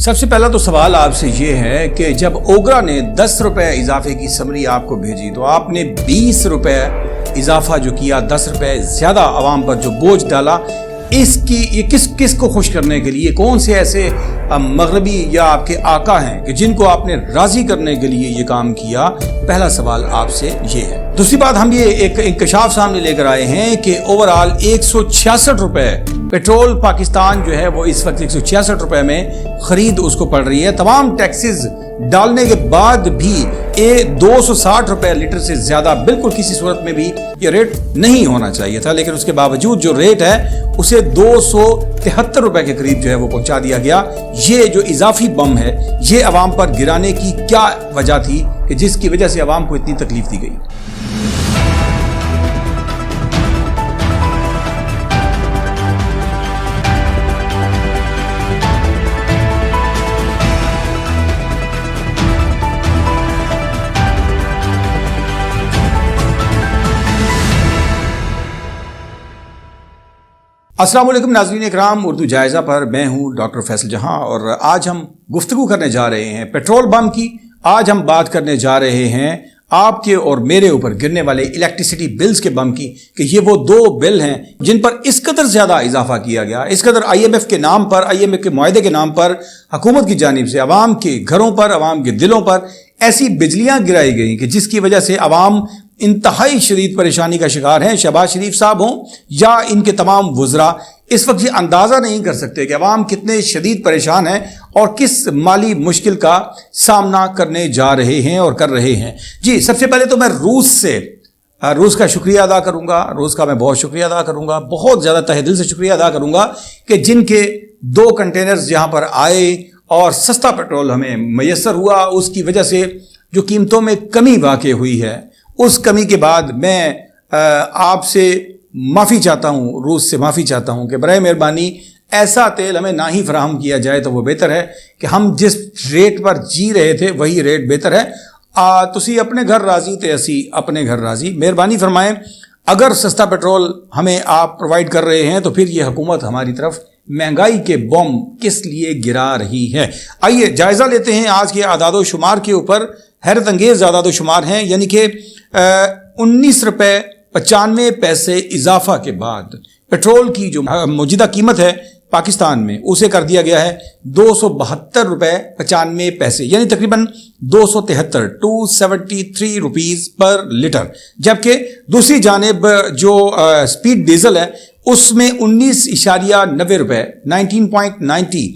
سب سے پہلا تو سوال آپ سے یہ ہے کہ جب اوگرا نے 10 روپے اضافے کی سمری آپ کو بھیجی تو آپ نے 20 روپے اضافہ جو کیا، 10 روپے زیادہ عوام پر جو بوجھ ڈالا، یہ کس کو خوش کرنے کے لیے؟ کون سے ایسے مغربی یا آپ کے آقا ہیں کہ جن کو آپ نے راضی کرنے کے لیے یہ کام کیا؟ پہلا سوال آپ سے یہ ہے۔ دوسری بات، ہم یہ ایک انکشاف سامنے لے کر آئے ہیں کہ اوورال 166 روپے پیٹرول پاکستان جو ہے وہ اس وقت 166 روپے میں خرید اس کو پڑ رہی ہے۔ تمام ٹیکسز ڈالنے کے بعد بھی 260 روپے لیٹر سے زیادہ بالکل کسی صورت میں بھی یہ ریٹ نہیں ہونا چاہیے تھا، لیکن اس کے باوجود جو ریٹ ہے اسے 273 روپے کے قریب جو ہے وہ پہنچا دیا گیا۔ یہ جو اضافی بم ہے یہ عوام پر گرانے کی کیا وجہ تھی کہ جس کی وجہ سے عوام کو اتنی تکلیف دی گئی؟ السلام علیکم ناظرین اکرام، اردو جائزہ پر میں ہوں ڈاکٹر فیصل جہاں، اور آج ہم گفتگو کرنے جا رہے ہیں پیٹرول بم کی۔ آج ہم بات کرنے جا رہے ہیں آپ کے اور میرے اوپر گرنے والے الیکٹریسٹی بلز کے بم کی، کہ یہ وہ دو بل ہیں جن پر اس قدر زیادہ اضافہ کیا گیا، اس قدر IMF کے نام پر، IMF کے معاہدے کے نام پر حکومت کی جانب سے عوام کے گھروں پر، عوام کے دلوں پر ایسی بجلیاں گرائی گئیں کہ جس کی وجہ سے عوام انتہائی شدید پریشانی کا شکار ہیں۔ شہباز شریف صاحب ہوں یا ان کے تمام وزراء اس وقت یہ اندازہ نہیں کر سکتے کہ عوام کتنے شدید پریشان ہیں اور کس مالی مشکل کا سامنا کرنے جا رہے ہیں اور کر رہے ہیں۔ جی، سب سے پہلے تو میں روس کا شکریہ ادا کروں گا، روس کا میں بہت شکریہ ادا کروں گا، بہت زیادہ تہ دل سے شکریہ ادا کروں گا کہ جن کے 2 کنٹینرز یہاں پر آئے اور سستا پیٹرول ہمیں میسر ہوا۔ اس کی وجہ سے جو قیمتوں میں کمی واقع ہوئی ہے، اس کمی کے بعد میں آپ سے معافی چاہتا ہوں، روس سے معافی چاہتا ہوں کہ برائے مہربانی ایسا تیل ہمیں نہ ہی فراہم کیا جائے تو وہ بہتر ہے کہ ہم جس ریٹ پر جی رہے تھے وہی ریٹ بہتر ہے۔ تسی اپنے گھر راضی تے اسی اپنے گھر راضی۔ مہربانی فرمائیں، اگر سستا پیٹرول ہمیں آپ پرووائڈ کر رہے ہیں تو پھر یہ حکومت ہماری طرف مہنگائی کے بم کس لیے گرا رہی ہے؟ آئیے جائزہ لیتے ہیں آج کے اعداد و شمار کے اوپر۔ حیرت انگیز اعداد و شمار ہیں، یعنی کہ 19 روپے 95 پیسے اضافہ کے بعد پیٹرول کی جو موجودہ قیمت ہے پاکستان میں اسے کر دیا گیا ہے 272 روپے 95 پیسے، یعنی تقریباً 273 روپیز پر لیٹر۔ جبکہ دوسری جانب جو سپیڈ ڈیزل ہے اس میں 19.90 روپے 19.90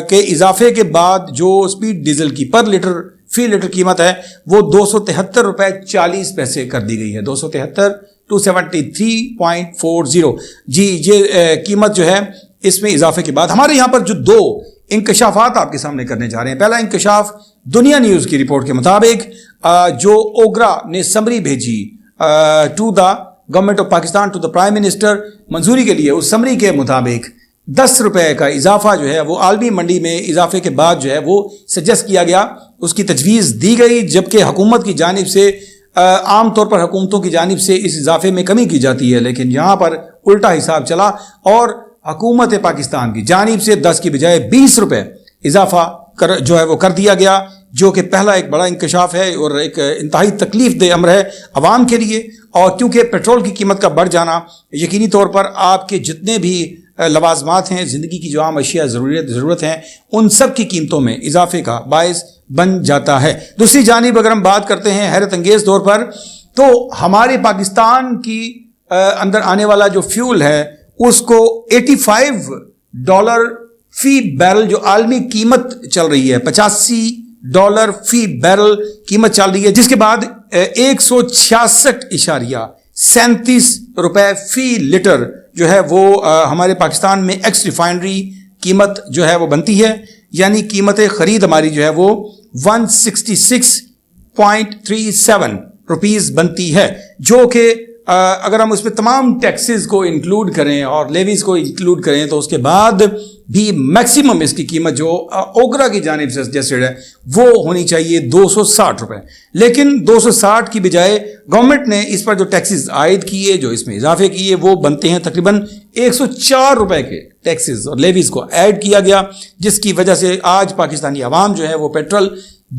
کے اضافے کے بعد جو سپیڈ ڈیزل کی پر لیٹر فی لیٹر قیمت ہے وہ 273 روپے 40 پیسے کر دی گئی ہے۔ 273.40۔ جی، یہ قیمت جو ہے اس میں اضافے کے بعد ہمارے یہاں پر جو 2 انکشافات آپ کے سامنے کرنے جا رہے ہیں۔ پہلا انکشاف دنیا نیوز کی رپورٹ کے مطابق جو اوگرا نے سمری بھیجی to the government of Pakistan, to the prime minister منظوری کے لیے، اس سمری کے مطابق 10 روپے کا اضافہ جو ہے وہ عالمی منڈی میں اضافے کے بعد جو ہے وہ سجیسٹ کیا گیا، اس کی تجویز دی گئی، جبکہ حکومت کی جانب سے عام طور پر حکومتوں کی جانب سے اس اضافے میں کمی کی جاتی ہے، لیکن یہاں پر الٹا حساب چلا اور حکومت پاکستان کی جانب سے 10 کی بجائے 20 روپے اضافہ جو ہے وہ کر دیا گیا، جو کہ پہلا ایک بڑا انکشاف ہے اور ایک انتہائی تکلیف دہ امر ہے عوام کے لیے۔ اور کیونکہ پیٹرول کی قیمت کا بڑھ جانا یقینی طور پر آپ کے جتنے بھی لوازمات ہیں، زندگی کی جو عام اشیاء ضرورت ہیں، ان سب کی قیمتوں میں اضافے کا باعث بن جاتا ہے۔ دوسری جانب اگر ہم بات کرتے ہیں حیرت انگیز طور پر، تو ہمارے پاکستان کی اندر آنے والا جو فیول ہے اس کو $85 فی بیرل جو عالمی قیمت چل رہی ہے، $85 فی بیرل قیمت چل رہی ہے، جس کے بعد 166.37 روپے فی لیٹر جو ہے وہ ہمارے پاکستان میں ایکس ریفائنری قیمت جو ہے وہ بنتی ہے، یعنی قیمت خرید ہماری جو ہے وہ 166.37 روپیز بنتی ہے، جو کہ اگر ہم اس میں تمام ٹیکسز کو انکلوڈ کریں اور لیویز کو انکلوڈ کریں تو اس کے بعد بھی میکسیمم اس کی قیمت جو اوگرا کی جانب سے سجیسٹڈ ہے وہ ہونی چاہیے 260 روپے، لیکن 260 کی بجائے گورنمنٹ نے اس پر جو ٹیکسز عائد کیے، جو اس میں اضافے کیے، وہ بنتے ہیں تقریباً 104 روپے کے ٹیکسز اور لیویز کو ایڈ کیا گیا، جس کی وجہ سے آج پاکستانی عوام جو ہے وہ پیٹرول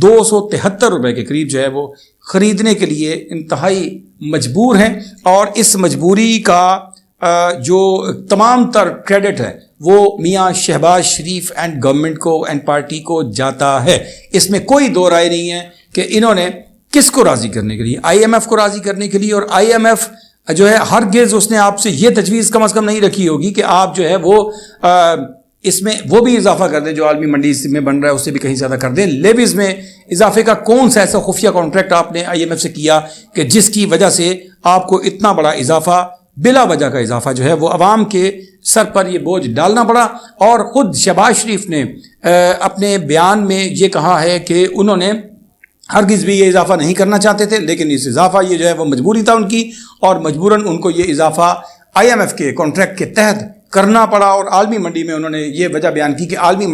273 روپے کے قریب جو ہے وہ خریدنے کے لیے انتہائی مجبور ہیں، اور اس مجبوری کا جو تمام تر کریڈٹ ہے وہ میاں شہباز شریف اینڈ گورنمنٹ کو اینڈ پارٹی کو جاتا ہے۔ اس میں کوئی دو رائے نہیں ہے کہ انہوں نے کس کو راضی کرنے کے لیے، آئی ایم ایف کو راضی کرنے کے لیے، اور آئی ایم ایف جو ہے ہرگز اس نے آپ سے یہ تجویز کم از کم نہیں رکھی ہوگی کہ آپ جو ہے وہ اس میں وہ بھی اضافہ کر دیں جو عالمی منڈی میں بن رہا ہے اس سے بھی کہیں زیادہ کر دیں۔ لیویز میں اضافے کا کون سا ایسا خفیہ کانٹریکٹ آپ نے آئی ایم ایف سے کیا کہ جس کی وجہ سے آپ کو اتنا بڑا اضافہ، بلا وجہ کا اضافہ جو ہے وہ عوام کے سر پر یہ بوجھ ڈالنا پڑا؟ اور خود شہباز شریف نے اپنے بیان میں یہ کہا ہے کہ انہوں نے ہرگز بھی یہ اضافہ نہیں کرنا چاہتے تھے، لیکن اس اضافہ یہ جو ہے وہ مجبوری تھا ان کی، اور مجبوراً ان کو یہ اضافہ آئی ایم ایف کے کانٹریکٹ کے تحت کرنا پڑا۔ اور عالمی منڈی میں انہوں نے یہ وجہ بیان کی کہ عالمی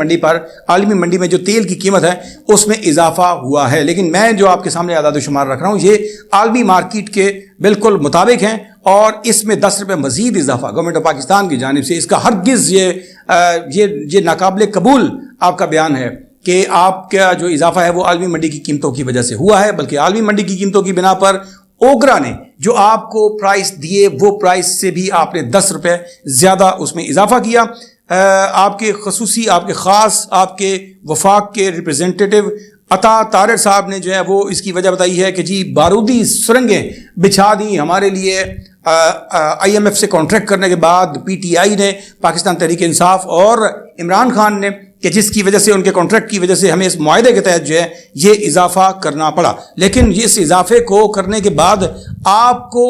منڈی میں جو تیل کی قیمت ہے اس میں اضافہ ہوا ہے، لیکن میں جو آپ کے سامنے اعداد و شمار رکھ رہا ہوں یہ عالمی مارکیٹ کے بالکل مطابق ہیں، اور اس میں 10 روپے مزید اضافہ گورنمنٹ آف پاکستان کی جانب سے، اس کا ہرگز یہ ناقابل قبول آپ کا بیان ہے کہ آپ کا جو اضافہ ہے وہ عالمی منڈی کی قیمتوں کی وجہ سے ہوا ہے، بلکہ عالمی منڈی کی قیمتوں کی بنا پر اوگرا نے جو آپ کو پرائس دیے وہ پرائس سے بھی آپ نے 10 روپے زیادہ اس میں اضافہ کیا۔ آپ کے خصوصی، آپ کے خاص، آپ کے وفاق کے ریپریزنٹیٹو عطا طارر صاحب نے جو ہے وہ اس کی وجہ بتائی ہے کہ جی بارودی سرنگیں بچھا دی ہمارے لیے آئی ایم ایف سے کانٹریکٹ کرنے کے بعد پی ٹی آئی نے، پاکستان تحریک انصاف اور عمران خان نے، کہ جس کی وجہ سے ان کے کانٹریکٹ کی وجہ سے ہمیں اس معاہدے کے تحت جو ہے یہ اضافہ کرنا پڑا۔ لیکن اس اضافے کو کرنے کے بعد آپ کو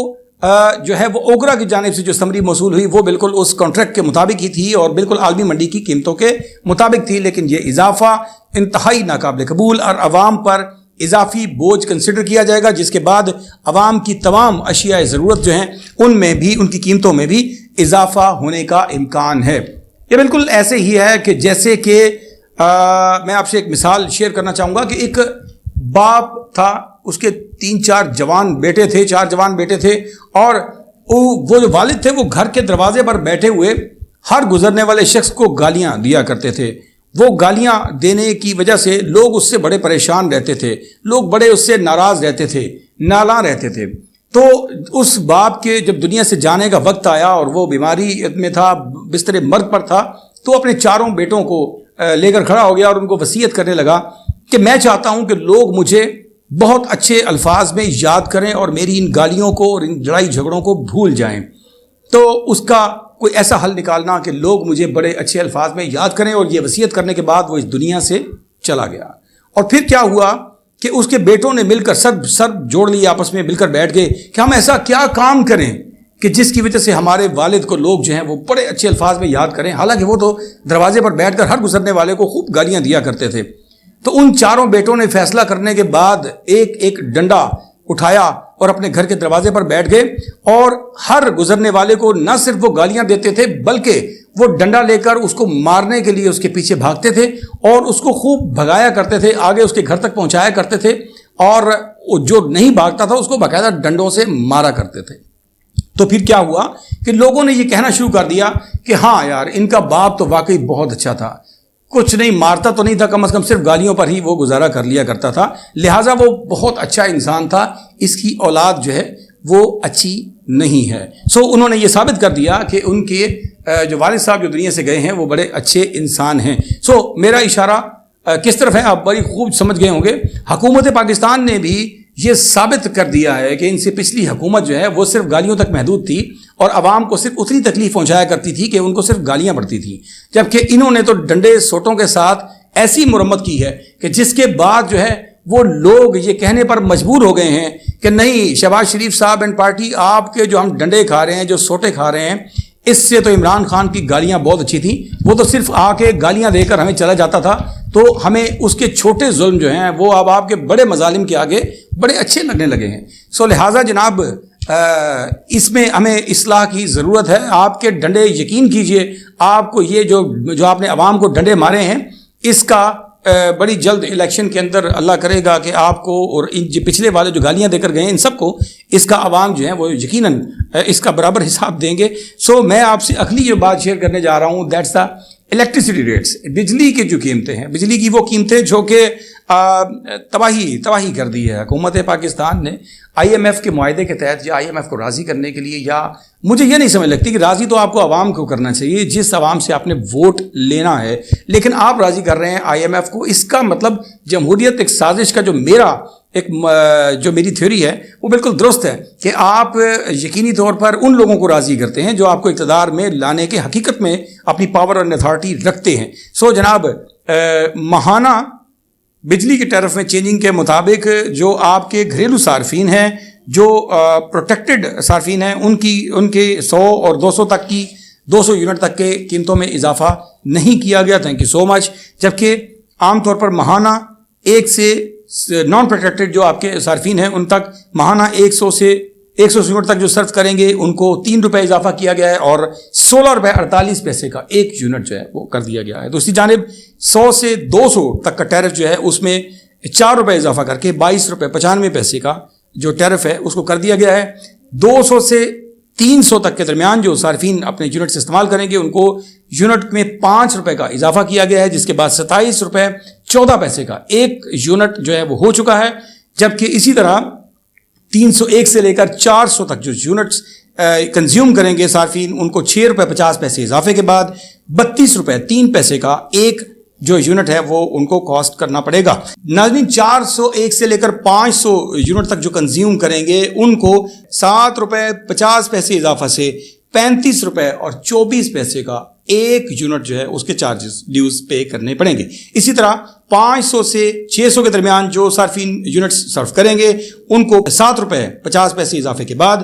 جو ہے وہ اوگرا کی جانب سے جو سمری موصول ہوئی وہ بالکل اس کانٹریکٹ کے مطابق ہی تھی اور بالکل عالمی منڈی کی قیمتوں کے مطابق تھی، لیکن یہ اضافہ انتہائی ناقابل قبول اور عوام پر اضافی بوجھ کنسیڈر کیا جائے گا، جس کے بعد عوام کی تمام اشیاء ضرورت جو ہیں ان میں بھی، ان کی قیمتوں میں بھی اضافہ ہونے کا امکان ہے۔ یہ بالکل ایسے ہی ہے کہ جیسے کہ میں آپ سے ایک مثال شیئر کرنا چاہوں گا کہ ایک باپ تھا، اس کے 3-4 جوان بیٹے تھے، 4 جوان بیٹے تھے، اور وہ جو والد تھے وہ گھر کے دروازے پر بیٹھے ہوئے ہر گزرنے والے شخص کو گالیاں دیا کرتے تھے۔ وہ گالیاں دینے کی وجہ سے لوگ اس سے بڑے پریشان رہتے تھے، لوگ بڑے اس سے ناراض رہتے تھے، نالاں رہتے تھے۔ تو اس باپ کے جب دنیا سے جانے کا وقت آیا اور وہ بیماری میں تھا، بستر مرگ پر تھا، تو اپنے 4 بیٹوں کو لے کر کھڑا ہو گیا اور ان کو وصیت کرنے لگا کہ میں چاہتا ہوں کہ لوگ مجھے بہت اچھے الفاظ میں یاد کریں اور میری ان گالیوں کو اور ان لڑائی جھگڑوں کو بھول جائیں۔ تو اس کا کوئی ایسا حل نکالنا کہ لوگ مجھے بڑے اچھے الفاظ میں یاد کریں، اور یہ وصیت کرنے کے بعد وہ اس دنیا سے چلا گیا۔ اور پھر کیا ہوا کہ اس کے بیٹوں نے مل کر سر جوڑ لیے، آپس میں مل کر بیٹھ گئے کہ ہم ایسا کیا کام کریں کہ جس کی وجہ سے ہمارے والد کو لوگ جو ہیں وہ بڑے اچھے الفاظ میں یاد کریں، حالانکہ وہ تو دروازے پر بیٹھ کر ہر گزرنے والے کو خوب گالیاں دیا کرتے تھے۔ تو ان 4 بیٹوں نے فیصلہ کرنے کے بعد ایک ڈنڈا اٹھایا اور اپنے گھر کے دروازے پر بیٹھ گئے، اور ہر گزرنے والے کو نہ صرف وہ گالیاں دیتے تھے بلکہ وہ ڈنڈا لے کر اس کو مارنے کے لیے اس کے پیچھے بھاگتے تھے اور اس کو خوب بھگایا کرتے تھے، آگے اس کے گھر تک پہنچایا کرتے تھے، اور جو نہیں بھاگتا تھا اس کو باقاعدہ ڈنڈوں سے مارا کرتے تھے۔ تو پھر کیا ہوا کہ لوگوں نے یہ کہنا شروع کر دیا کہ ہاں یار، ان کا باپ تو واقعی بہت اچھا تھا، کچھ نہیں مارتا تو نہیں تھا، کم از کم صرف گالیوں پر ہی وہ گزارا کر لیا کرتا تھا، لہٰذا وہ بہت اچھا انسان تھا، اس کی اولاد جو ہے وہ اچھی نہیں ہے۔ انہوں نے یہ ثابت کر دیا کہ ان کے جو والد صاحب جو دنیا سے گئے ہیں وہ بڑے اچھے انسان ہیں۔ میرا اشارہ کس طرف ہے آپ بڑی خوب سمجھ گئے ہوں گے۔ حکومت پاکستان نے بھی یہ ثابت کر دیا ہے کہ ان سے پچھلی حکومت جو ہے وہ صرف گالیوں تک محدود تھی اور عوام کو صرف اتنی تکلیف پہنچایا کرتی تھی کہ ان کو صرف گالیاں پڑتی تھیں، جبکہ انہوں نے تو ڈنڈے سوٹوں کے ساتھ ایسی مرمت کی ہے کہ جس کے بعد جو ہے وہ لوگ یہ کہنے پر مجبور ہو گئے ہیں کہ نہیں، شہباز شریف صاحب اینڈ پارٹی، آپ کے جو ہم ڈنڈے کھا رہے ہیں، جو سوٹے کھا رہے ہیں، اس سے تو عمران خان کی گالیاں بہت اچھی تھیں، وہ تو صرف آ کے گالیاں دے کر ہمیں چلا جاتا تھا، تو ہمیں اس کے چھوٹے ظلم جو ہیں وہ اب آپ کے بڑے مظالم کے آگے بڑے اچھے لگنے لگے ہیں۔ لہٰذا جناب اس میں ہمیں اصلاح کی ضرورت ہے۔ آپ کے ڈنڈے، یقین کیجئے، آپ کو یہ جو آپ نے عوام کو ڈنڈے مارے ہیں، اس کا بڑی جلد الیکشن کے اندر اللہ کرے گا کہ آپ کو اور ان پچھلے والے جو گالیاں دے کر گئے ہیں ان سب کو اس کا عوام جو ہے وہ یقیناً اس کا برابر حساب دیں گے. سو میں آپ سے اگلی جو بات شیئر کرنے جا رہا ہوں دیٹس دا الیکٹریسٹی ریٹس. بجلی کی جو قیمتیں ہیں, بجلی کی وہ قیمتیں جو کہ تباہی کر دی ہے. حکومت پاکستان نے آئی ایم ایف کے معاہدے کے تحت یا آئی ایم ایف کو راضی کرنے کے لیے, یا مجھے یہ نہیں سمجھ لگتی کہ راضی تو آپ کو عوام کو کرنا چاہیے جس عوام سے آپ نے ووٹ لینا ہے, لیکن آپ راضی کر رہے ہیں آئی ایم ایف کو. اس کا مطلب جمہوریت ایک سازش کا جو میری تھیوری ہے وہ بالکل درست ہے کہ آپ یقینی طور پر ان لوگوں کو راضی کرتے ہیں جو آپ کو اقتدار میں لانے کے حقیقت میں اپنی پاور اور اتھارٹی رکھتے ہیں. سو جناب, ماہانہ بجلی کے ٹیرف میں چینجنگ کے مطابق جو آپ کے گھریلو صارفین ہیں, جو پروٹیکٹڈ صارفین ہیں, ان کے 100 اور 200 تک کی 200 یونٹ تک کے قیمتوں میں اضافہ نہیں کیا گیا. تھینک یو سو مچ. جبکہ عام طور پر ماہانہ ایک سے نان پروٹیکٹڈ جو آپ کے صارفین ہیں ان تک ماہانہ 100 یونٹ تک جو صرف کریں گے ان کو 3 روپے اضافہ کیا گیا ہے اور 16 روپے 48 پیسے کا ایک یونٹ جو ہے وہ کر دیا گیا ہے. دوسری جانب 100 سے 200 تک کا ٹیرف جو ہے اس میں 4 روپے اضافہ کر کے 22 روپے 95 پیسے کا جو ٹیرف ہے اس کو کر دیا گیا ہے. 200 سے 300 تک کے درمیان جو صارفین اپنے یونٹ سے استعمال کریں گے ان کو یونٹ میں 5 روپے کا اضافہ کیا گیا ہے, جس کے بعد 27 روپے 14 پیسے کا ایک یونٹ جو ہے وہ ہو چکا ہے. جبکہ اسی طرح 301 سے لے کر 400 تک جو یونٹس کنزیوم کریں گے صارفین ان کو 6 روپے 50 پیسے اضافے کے بعد 32 روپے 3 پیسے کا ایک جو یونٹ ہے وہ ان کو کاسٹ کرنا پڑے گا. ناظرین, 401 سے لے کر 500 یونٹ تک جو کنزیوم کریں گے ان کو 7 روپے 50 پیسے اضافہ سے 35 روپے اور 24 پیسے کا ایک یونٹ جو ہے اس کے چارجز ڈیوز پے کرنے پڑیں گے. اسی طرح 500 سے 600 کے درمیان جو صارفین یونٹ صرف کریں گے ان کو 7 روپے 50 پیسے اضافے کے بعد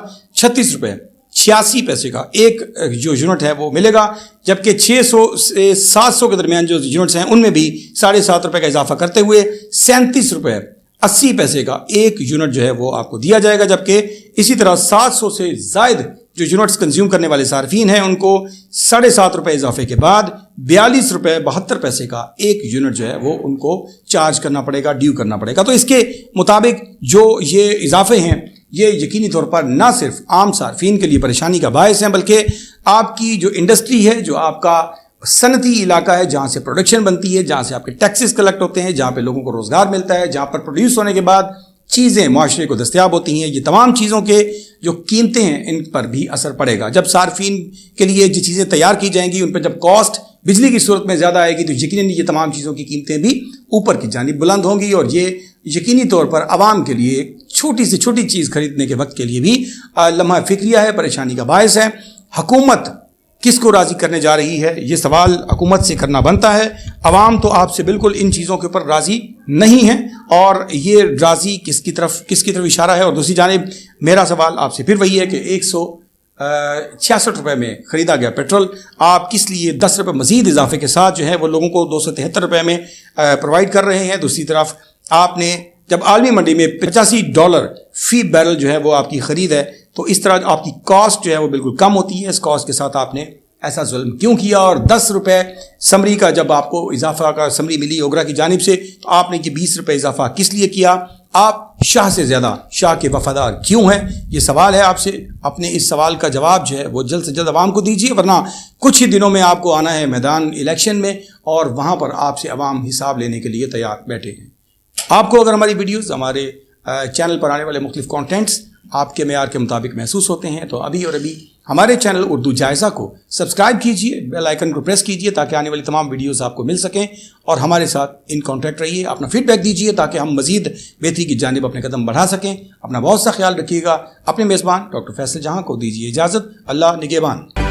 36 روپے 86 پیسے کا ایک جو یونٹ ہے وہ ملے گا. جبکہ 600 سے 700 کے درمیان جو یونٹس ہیں ان میں بھی 7.5 روپے کا اضافہ کرتے ہوئے 37 روپے 80 پیسے کا ایک یونٹ جو ہے وہ آپ کو دیا جائے گا. جبکہ اسی طرح 700 سے زائد جو یونٹس کنزیوم کرنے والے صارفین ہیں ان کو 7.5 روپے اضافے کے بعد 42 روپے 72 پیسے کا ایک یونٹ جو ہے وہ ان کو چارج کرنا پڑے گا, ڈیو کرنا پڑے گا. تو اس کے مطابق جو یہ اضافے ہیں یہ یقینی طور پر نہ صرف عام صارفین کے لیے پریشانی کا باعث ہیں بلکہ آپ کی جو انڈسٹری ہے, جو آپ کا صنعتی علاقہ ہے جہاں سے پروڈکشن بنتی ہے, جہاں سے آپ کے ٹیکسز کلیکٹ ہوتے ہیں, جہاں پہ لوگوں کو روزگار ملتا ہے, جہاں پر پروڈیوس ہونے کے بعد چیزیں معاشرے کو دستیاب ہوتی ہیں, یہ تمام چیزوں کے جو قیمتیں ہیں ان پر بھی اثر پڑے گا. جب صارفین کے لیے جو چیزیں تیار کی جائیں گی ان پہ جب کاسٹ بجلی کی صورت میں زیادہ آئے گی تو یقیناً یہ تمام چیزوں کی قیمتیں بھی اوپر کی جانب بلند ہوں گی, اور یہ یقینی طور پر عوام کے لیے چھوٹی سے چھوٹی چیز خریدنے کے وقت کے لیے بھی لمحہ فکریہ ہے, پریشانی کا باعث ہے. حکومت کس کو راضی کرنے جا رہی ہے یہ سوال حکومت سے کرنا بنتا ہے. عوام تو آپ سے بالکل ان چیزوں کے اوپر راضی نہیں ہے, اور یہ راضی کس کی طرف اشارہ ہے. اور دوسری جانب میرا سوال آپ سے پھر وہی ہے کہ 166 روپے میں خریدا گیا پیٹرول آپ کس لیے 10 روپے مزید اضافے کے ساتھ جو ہے وہ لوگوں کو 273 روپے میں پرووائڈ کر رہے ہیں. دوسری طرف آپ نے جب عالمی منڈی میں $85 فی بیرل جو ہے وہ آپ کی خرید ہے تو اس طرح آپ کی کاسٹ جو ہے وہ بالکل کم ہوتی ہے. اس کاسٹ کے ساتھ آپ نے ایسا ظلم کیوں کیا؟ اور 10 روپے سمری کا جب آپ کو اضافہ کا سمری ملی اوگرا کی جانب سے تو آپ نے یہ 20 روپے اضافہ کس لیے کیا؟ آپ شاہ سے زیادہ شاہ کے وفادار کیوں ہیں؟ یہ سوال ہے آپ سے. اپنے اس سوال کا جواب جو ہے وہ جلد سے جلد عوام کو دیجیے, ورنہ کچھ ہی دنوں میں آپ کو آنا ہے میدان الیکشن میں اور وہاں پر آپ سے عوام حساب لینے کے لیے تیار بیٹھے ہیں. آپ کو اگر ہماری ویڈیوز, ہمارے چینل پر آنے والے مختلف کانٹینٹس آپ کے معیار کے مطابق محسوس ہوتے ہیں تو ابھی ہمارے چینل اردو جائزہ کو سبسکرائب کیجئے, بیل آئیکن کو پریس کیجئے تاکہ آنے والی تمام ویڈیوز آپ کو مل سکیں, اور ہمارے ساتھ ان کانٹیکٹ رہیے. اپنا فیڈ بیک دیجئے تاکہ ہم مزید بہتری کی جانب اپنے قدم بڑھا سکیں. اپنا بہت سا خیال رکھیے گا. اپنے میزبان ڈاکٹر فیصل جہاں کو دیجیے اجازت. اللہ نگہبان.